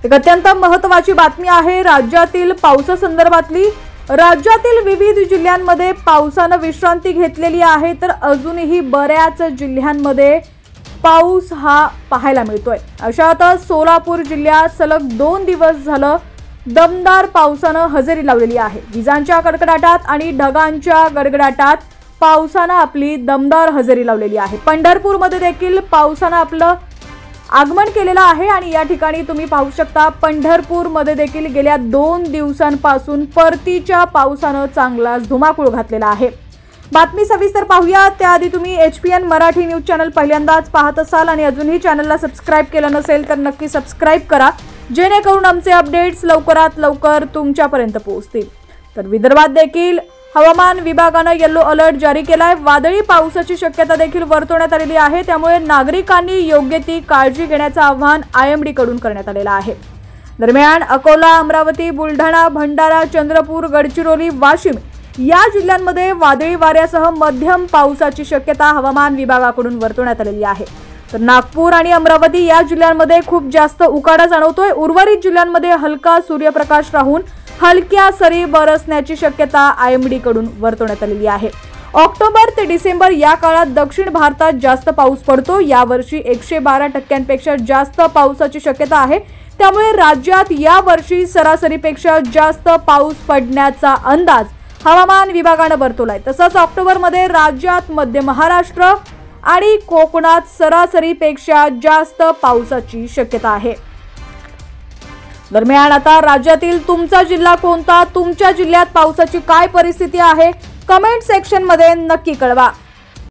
एक अत्यंत महत्त्वाची बातमी आहे राज्यातील पावसासंदर्भातली। राज्यातील विविध जिल्ह्यांमध्ये पावसाने विश्रांती घेतलेली आहे, तर अजूनही बऱ्याच जिल्ह्यांमध्ये पाऊस हा पाहायला मिळतोय। अशातच सोलापूर जिल्ह्यात सलग 2 दिवस झालं दमदार पावसाने हजेरी लावलेली आहे। विजांच्या कडकडाटात आणि ढगांच्या गडगडाटात पावसाने आपली दमदार हजेरी लावलेली आहे। पंढरपूरमध्ये देखील पावसाने आपलं आगमन केलेलं आहे आणि या ठिकाणी तुम्ही पाहू शकता पंढरपूरमध्ये देखील गेल्या 2 दिवसांपासून परतीच्या पावसाने चांगलाच धुमाकूळ घातलेला आहे। बातमी सविस्तर पाहूया त्याआधी तुम्ही HPN मराठी न्यूज चॅनल पहिल्यांदाच पाहत असाल आणि अजूनही चॅनलला सबस्क्राइब केलं नसेल तर नक्की सबस्क्राइब करा, जेणेकरून आमचे अपडेट्स लवकरात लवकर तुमच्यापर्यंत पोहोचतील। तर विदर्भात देखील हवामान विभागाने येलो अलर्ट जारी केलाय। वादळी पावसाची शक्यता देखील वर्तवण्यात आलेली आहे, त्यामुळे नागरिकांनी योग्य ती काळजी घेण्याचे आवाहन IMD कडून करण्यात आलेलं आहे। दरम्यान अकोला, अमरावती, बुलढाणा, भंडारा, चंद्रपूर, गडचिरोली, वाशिम या जिल्ह्यांमध्ये वादळी वाऱ्यासह मध्यम पावसाची शक्यता हवामान विभागाकडून वर्तवण्यात आलेली आहे। तर नागपूर आणि अमरावती या जिल्ह्यांमध्ये खूप जास्त उकाडा जाणवतोय। उर्वरित जिल्ह्यांमध्ये हलका सूर्यप्रकाश राहून हलक्या सरी बरसण्याची शक्यता IMD कडून वर्तवण्यात आलेली आहे। ऑक्टोबर ते डिसेंबर या काळात दक्षिण भारतात जास्त पाऊस पडतो। यावर्षी 112% जास्त पावसाची शक्यता आहे, त्यामुळे राज्यात यावर्षी सरासरीपेक्षा जास्त पाऊस पडण्याचा अंदाज हवामान विभागाने वर्तवलाय। तसंच ऑक्टोबरमध्ये राज्यात मध्य महाराष्ट्र आणि कोकणात सरासरीपेक्षा जास्त पावसाची शक्यता आहे। दरम्यान आता राज्यातील तुमचा जिल्हा कोणता, तुमच्या जिल्ह्यात पावसाची काय परिस्थिती आहे, कमेंट सेक्शन मध्ये नक्की कळवा।